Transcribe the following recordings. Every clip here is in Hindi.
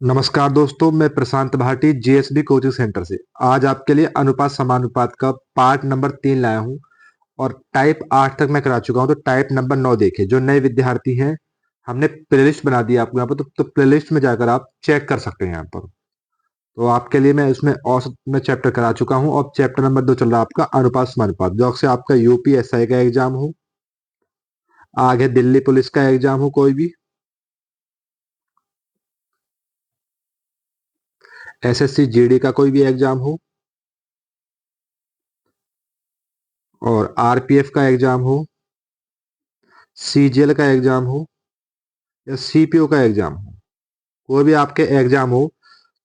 नमस्कार दोस्तों, मैं प्रशांत भाटी जीएसबी कोचिंग सेंटर से आज आपके लिए अनुपात समानुपात का पार्ट नंबर 3 लाया हूं। और टाइप 8 तक मैं करा चुका हूं, तो टाइप नंबर 9 देखिए। जो नए विद्यार्थी हैं, हमने प्लेलिस्ट बना दी आपको यहाँ पर, तो प्लेलिस्ट में जाकर आप चेक कर सकते हैं यहाँ पर। तो आपके लिए मैं उसमें औसत में चैप्टर करा चुका हूँ, और चैप्टर नंबर 2 चल रहा है आपका अनुपात समानुपात, जो अक्सर आपका यूपीएसआई का एग्जाम हो, आगे दिल्ली पुलिस का एग्जाम हो, कोई भी एसएससी जीडी का कोई भी एग्जाम हो, और आरपीएफ का एग्जाम हो, सीजीएल का एग्जाम हो, या सीपीओ का एग्जाम हो, कोई भी आपके एग्जाम हो,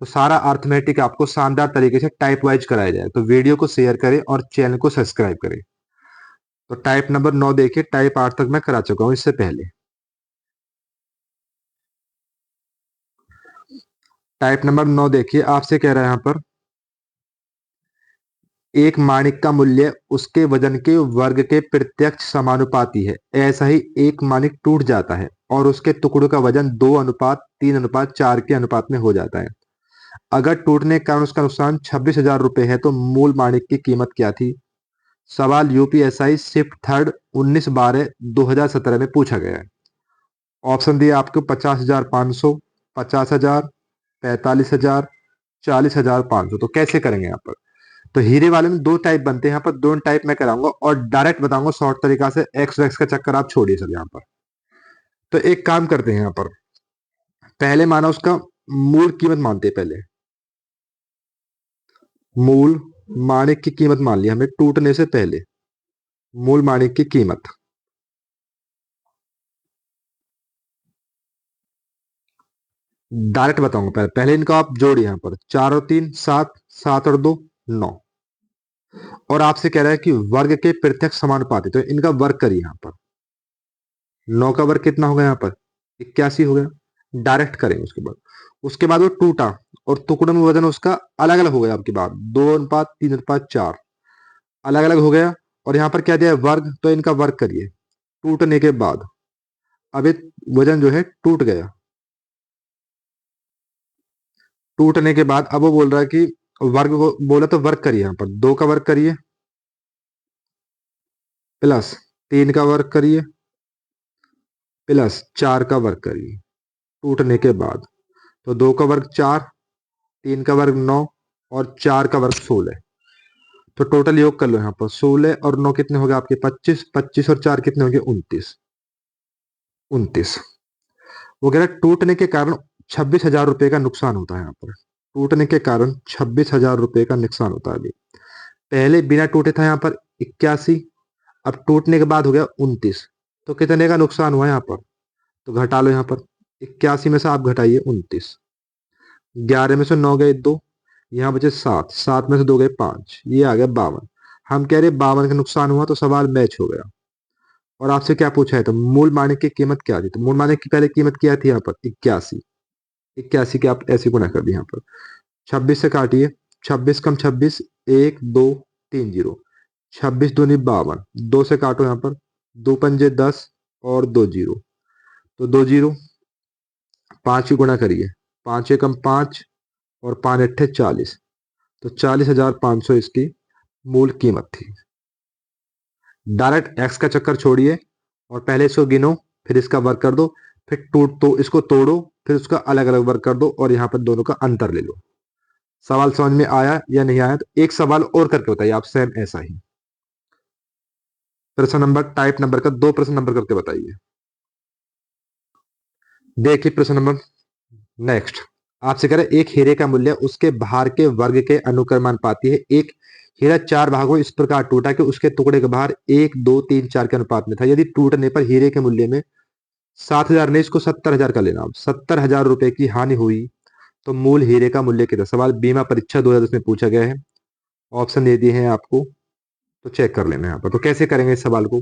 तो सारा अर्थमेटिक आपको शानदार तरीके से टाइप वाइज कराया जाए। तो वीडियो को शेयर करें और चैनल को सब्सक्राइब करें। तो टाइप नंबर 9 देखिए, टाइप 8 तक मैं करा चुका हूं इससे पहले। टाइप नंबर 9 देखिए, आपसे कह रहा है यहां पर, एक माणिक का मूल्य उसके वजन के वर्ग के प्रत्यक्ष समानुपाती है। ऐसा ही एक माणिक टूट जाता है और उसके टुकड़ों का वजन 2:3:4 के अनुपात में हो जाता है। अगर टूटने के कारण उसका नुकसान 26,000 रुपए है, तो मूल माणिक की कीमत क्या थी? सवाल यूपीएसआई शिफ्ट थर्ड 19/12/2017 में पूछा गया है। ऑप्शन दिए आपको 50,500, 50,000, 45,000, 40,500। तो कैसे करेंगे यहाँ पर? तो हीरे वाले में दो टाइप बनते हैं, यहाँ पर दोनों टाइप मैं कराऊंगा और डायरेक्ट बताऊंगा शॉर्ट तरीका से। एक्स वैक्स का चक्कर आप छोड़िए सर यहाँ पर। तो एक काम करते हैं यहाँ पर, पहले माना उसका मूल कीमत मानते हैं पहले। मूल माणिक की कीमत मान लिया हमने टूटने से पहले। मूल माणिक की कीमत डायरेक्ट बताऊंगा। पहले पहले इनका आप जोड़िए यहाँ पर, 4 और 3 7, 7 और 2 9। और आपसे कह रहा है कि वर्ग के प्रत्यक्ष समानुपाती, तो इनका वर्ग करिए यहाँ पर। 9 का वर्ग कितना होगा यहाँ पर? 81 हो गया। डायरेक्ट करेंगे उसके बाद वो टूटा, और टुकड़ों में वजन उसका अलग अलग हो गया। आपकी बात 2:3:4 अलग अलग हो गया। और यहाँ पर क्या दिया है? वर्ग। तो इनका वर्ग करिए टूटने के बाद। अब ये वजन जो है टूट गया। टूटने के बाद अब वो बोल रहा है कि वर्ग को बोला, तो वर्ग करिए यहाँ पर। 2 का वर्ग करिए, प्लस 3 का वर्ग करिए, प्लस 4 का वर्ग करिए टूटने के बाद। तो 2 का वर्ग 4, 3 का वर्ग 9, और 4 का वर्ग 16। तो टोटल योग कर लो यहाँ पर। 16 और 9 कितने हो गए आपके? 25। 25 और 4 कितने हो गए? 29। 29 वगैरह। टूटने के कारण 26,000 रुपए का नुकसान होता है यहाँ पर। टूटने के कारण 26,000 रुपए का नुकसान होता है। अभी पहले बिना टूटे था यहाँ पर 81, अब टूटने के बाद हो गया 29। तो कितने का नुकसान हुआ यहाँ पर? तो घटा लो यहाँ पर। 81 में से आप घटाइए 29। 11 में से 9 गए 2, यहाँ बचे 7, 7 में से 2 गए 5, ये आ गया 52। हम कह रहे 52 का नुकसान हुआ, तो सवाल मैच हो गया। और आपसे क्या पूछा है? तो मूल माणिक की कीमत क्या थी? तो मूल माणिक की पहले कीमत क्या थी यहाँ पर? 81। 81 के आप ऐसे गुणा कर दिए यहाँ पर। 26 से काटिए, 26 कम 26, 1 2 3 0। 26 दूनी 52, 2 से काटो यहाँ पर, 2 पंजे 10 और 2 जीरो। तो 2 जीरो, 5 की गुणा करिए, 5 एकम 5 और 5 अट्ठे 40। तो 40,500 इसकी मूल कीमत थी। डायरेक्ट एक्स का चक्कर छोड़िए और पहले इसको गिनो, फिर इसका वर्ग कर दो, फिर टूट तो इसको तोड़ो, फिर उसका अलग अलग वर्ग कर दो, और यहाँ पर दोनों का अंतर ले लो। सवाल समझ में आया या नहीं आया? तो एक सवाल और करके बताइए आप, सेम ऐसा ही। प्रश्न नंबर टाइप नंबर का 2 प्रश्न नंबर करके बताइए। देखिए प्रश्न नंबर नेक्स्ट। आपसे कह रहे हैं, एक हीरे का मूल्य उसके भार के वर्ग के अनुक्रमानुपाती है। एक हीरा 4 भागों इस प्रकार टूटा कि उसके टुकड़े का भार 1 2 3 4 के अनुपात में था। यदि टूटने पर हीरे के मूल्य में 7,000 नहीं, इसको 70,000 का लेना। 70,000 रुपए की हानि हुई, तो मूल हीरे का मूल्य कितना? सवाल बीमा परीक्षा 2010 में पूछा गया है। ऑप्शन दे दिए हैं आपको, तो चेक कर लेना यहाँ पर। तो कैसे करेंगे इस सवाल को?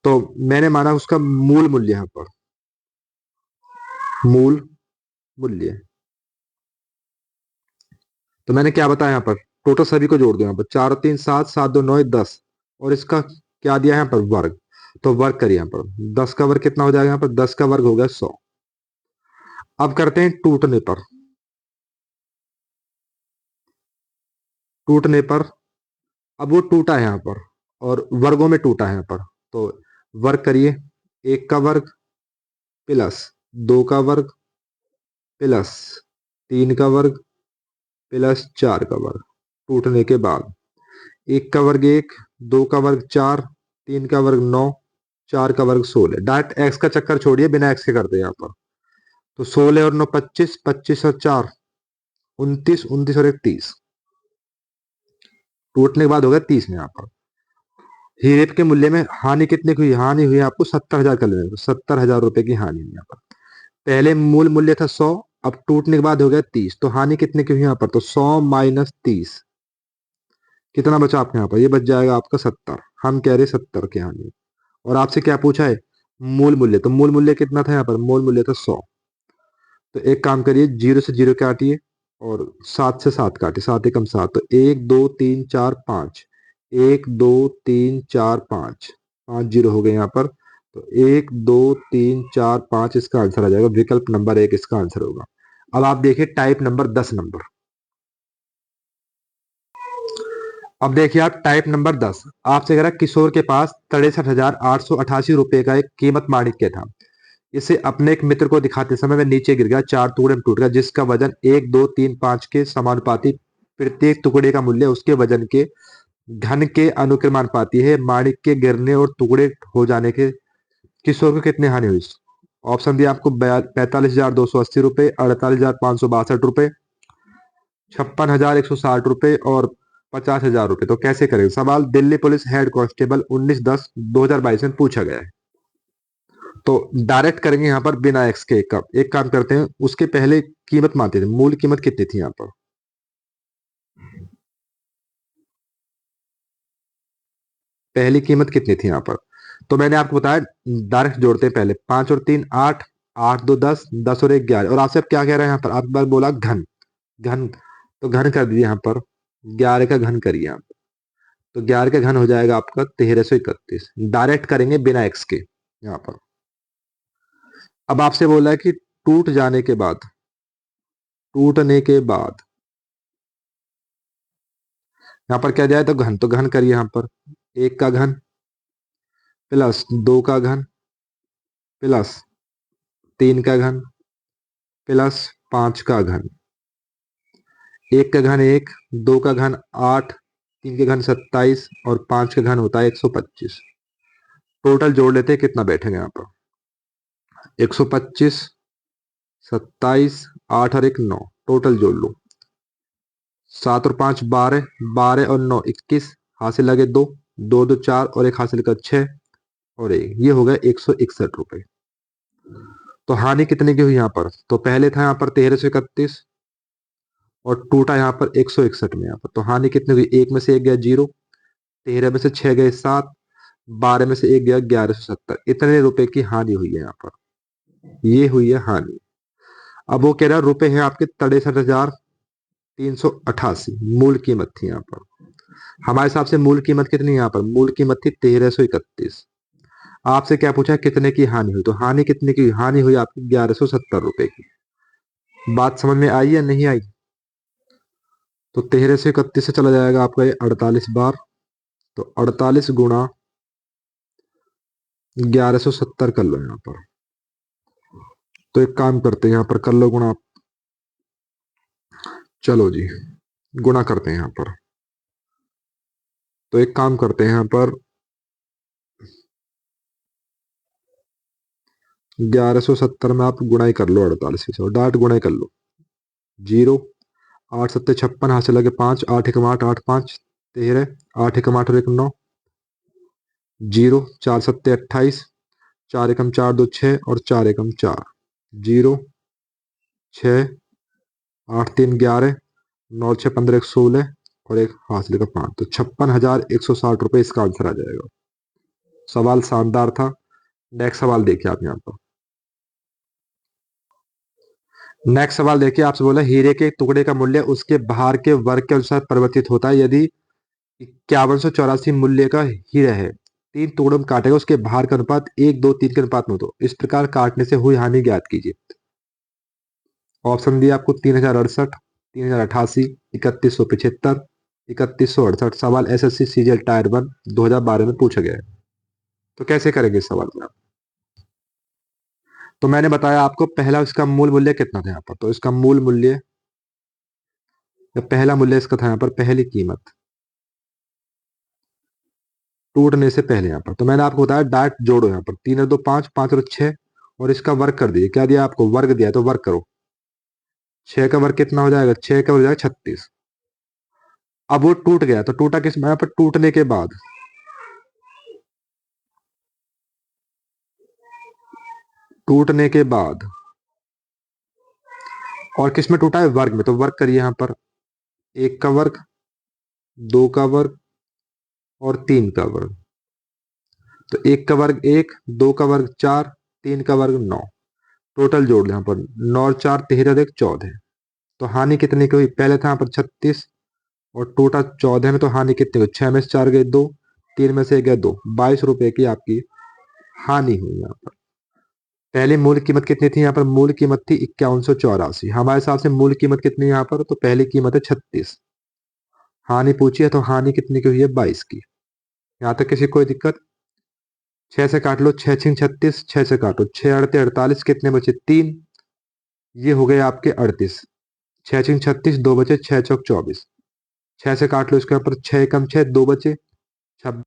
तो मैंने माना उसका मूल मूल्य यहाँ पर, मूल मूल्य। तो मैंने क्या बताया यहाँ पर? टोटल सभी को जोड़ दो यहाँ पर। 4 और 3 7, 7 2 9 10, और इसका क्या दिया है यहाँ पर? वर्ग। तो वर्ग करिए यहाँ पर। 10 का वर्ग कितना हो जाएगा यहाँ पर? 10 का वर्ग हो गया 100। अब करते हैं टूटने पर। टूटने पर अब वो टूटा है यहाँ पर और वर्गों में टूटा है यहाँ पर, तो वर्ग करिए। एक का वर्ग प्लस दो का वर्ग प्लस तीन का वर्ग प्लस चार का वर्ग। टूटने के बाद एक का वर्ग एक, दो का वर्ग चार, तीन का वर्ग नौ, चार का वर्ग 16। डायरेक्ट एक्स का चक्कर छोड़िए, बिना एक्स के करते हैं यहाँ पर। तो 16 और नौ 25, 25 और चार 29, 29 और एक 30। टूटने के बाद हो गया 30 में यहाँ पर। हीरे के मूल्य में हानि कितने की हुई? हानि हुई आपको 70,000 कर लेने, 70,000 रुपए की हानि हुई यहाँ पर। पहले मूल मूल्य था 100, अब टूटने के बाद हो गया 30, तो हानि कितने की हुई यहाँ पर? तो 100 माइनस 30, कितना बचा आपके यहाँ पर? ये बच जाएगा आपका 70। हम कह रहे 70 की हानि। और आपसे क्या पूछा है? मूल मूल्य। तो मूल मूल्य कितना था यहाँ पर? मूल मूल्य था 100। तो एक काम करिए, जीरो से जीरो काटिए और सात से सात काटिए, सात एकम सात। तो एक दो तीन चार पाँच, एक दो तीन चार पाँच, पाँच जीरो हो गए यहाँ पर। तो एक दो तीन चार पाँच इसका आंसर आ जाएगा, विकल्प नंबर एक इसका आंसर होगा। अब आप देखिए टाइप नंबर 10 नंबर। अब देखिए आप टाइप नंबर 10, आपसे कह रहा है किशोर के पास 63,888 रुपए का एक कीमत माणिक्य था। इसे अपने एक मित्र को दिखाते समय वह नीचे गिर गया, चार टुकड़े में टूट गया, जिसका वजन एक दो तीन पांच के समानुपाती, प्रत्येक टुकड़े का मूल्य उसके वजन के घन के अनुक्रमानुपाती है। माणिक के गिरने और टुकड़े हो जाने के किशोर को कितनी हानि हुई? ऑप्शन दिया आपको 45,280 रुपए, 48,562 रुपए, 56,160 रुपए और 50,000 रुपए। तो कैसे करेंगे? सवाल दिल्ली पुलिस हेड कांस्टेबल 19/10/2022 में पूछा गया है। तो डायरेक्ट करेंगे यहाँ पर बिना एक्स के। एक काम करते हैं, उसके पहले कीमत मानते थे। मूल कीमत कितनी थी यहाँ पर? पहली कीमत कितनी थी यहाँ पर? तो मैंने आपको बताया, डायरेक्ट जोड़ते हैं पहले। पांच और तीन आठ, आठ दो 10, 10 और एक 11। और आपसे अब क्या कह रहे हैं यहाँ पर? आप बार बोला घन, घन। तो घन कर दीजिए यहाँ पर, 11 का घन करिए आप। तो 11 का घन हो जाएगा आपका 1331। डायरेक्ट करेंगे बिना एक्स के यहाँ पर। अब आपसे बोला है कि टूट जाने के बाद, टूटने के बाद यहाँ पर क्या जाए? तो घन, तो घन करिए यहाँ पर। एक का घन प्लस दो का घन प्लस तीन का घन प्लस पांच का घन। एक का घन एक, दो का घन आठ, तीन के घन 27 और पांच का घन होता है 125। टोटल जोड़ लेते हैं, कितना बैठेगा यहाँ पर? 125, 27, आठ और एक 9। टोटल जोड़ लो, सात और पांच 12, 12 और 9 21, हासिल लगे दो, दो दो चार और एक हासिल का 6 और एक, ये हो गया 161 रुपए। तो हानि कितने की हुई यहाँ पर? तो पहले था यहाँ पर 1331 और टूटा यहाँ पर 161 में। यहाँ पर तो हानि कितनी हुई? एक में से एक गया जीरो, 13 में से 6 गए 7, 12 में से एक गया 1170। इतने रुपए की हानि हुई है यहाँ पर, ये हुई है हानि। अब वो कह रहा है रुपए हैं आपके 63,388 मूल कीमत थी यहाँ पर। हमारे हिसाब से मूल कीमत कितनी है यहाँ पर? मूल कीमत थी 1331। आपसे क्या पूछा? कितने की हानि हुई? तो हानि कितने की? हानि हुई आपकी 1170 रुपए की। बात समझ में आई या नहीं आई? तो 1331 से चला जाएगा आपका ये 48 बार। तो 48 गुणा 1170 कर लो यहाँ पर। तो एक काम करते हैं, यहाँ पर कर लो गुणा। चलो जी, गुणा करते हैं यहाँ पर। तो एक काम करते हैं यहाँ पर, 1170 में आप गुणाई कर लो 48 से, और डाट गुणाई कर लो। जीरो, आठ सत्ते 56, हाथ से लगे पांच, आठ एकम आठ, आठ पांच 13, आठ एकम आठ और एक 9, जीरो, चार सत्ते 28, चार एकम चार दो 6 और चार एकम चार, जीरो, 6, आठ तीन 11, नौ छः 15, एक 16 और एक हासिल का 5। तो 56,160 रुपए इसका आंसर आ जाएगा। सवाल शानदार था। नेक्स्ट सवाल देखिए आप यहाँ पर। नेक्स्ट सवाल देखिए, आपसे बोला हीरे के टुकड़े का मूल्य उसके भार के वर्ग के अनुसार परिवर्तित होता है। यदि 5184 मूल्य का हीरा है, तीन टुकड़ों में काटेगा, उसके भार का अनुपात एक दो तीन के अनुपात में हो, तो इस प्रकार काटने से हुई हानि ज्ञात कीजिए। ऑप्शन दिया आपको 3068, 3088, 3175, 3168। सवाल एसएससी सीजीएल टायर 1 2012 में पूछा गया है। तो कैसे करेंगे इस सवाल में आप? तो मैंने बताया आपको पहला इसका मूल मूल्य कितना था यहाँ पर, तो इसका मूल मूल्य पहला मूल्य इसका था यहाँ पर, पहली कीमत टूटने से पहले यहाँ पर। तो मैंने आपको बताया डायरेक्ट जोड़ो यहाँ पर, 3 और 2 5, 5 और 6, और इसका वर्ग कर दिए। क्या दिया आपको? वर्ग दिया, तो वर्ग करो। 6 का वर्ग कितना हो जाएगा? 6 का हो जाएगा 36। अब वो टूट गया, तो टूटा किस में? यहाँ पर टूटने के बाद, टूटने के बाद और किस में टूटा है? वर्ग में। तो वर्ग करिए यहाँ पर, 1 का वर्ग, 2 का वर्ग और 3 का वर्ग। तो 1 का वर्ग 1, 2 का वर्ग 4, 3 का वर्ग 9। टोटल जोड़ लें यहाँ पर, 9 और 4 13 एक 14। तो हानि कितनी की हुई? पहले था यहाँ पर 36 और टोटा 14 में, तो हानि कितनी हुई? 6 में से 4 गए 2, 3 में से गए 2, 22 रुपए की आपकी हानि हुई यहाँ पर। पहली मूल कीमत कितनी थी यहाँ पर? मूल कीमत थी 5184। हमारे हिसाब से मूल कीमत कितनी है यहाँ पर? तो पहली कीमत है 36। हानि पूछी है, तो हानि कितनी की हुई है? 22 की। यहाँ तक किसी कोई दिक्कत? 6 से काट लो, 6 छिंग 36, 6 से काटो, 6 अड़ते 48, कितने बचे? 3। ये हो गए आपके 38। 6 छिंग 36, 2 बचे, 6 चौक 24। 6 से काट लो इसके ऊपर, 6 कम 6, 2 बचे, 26।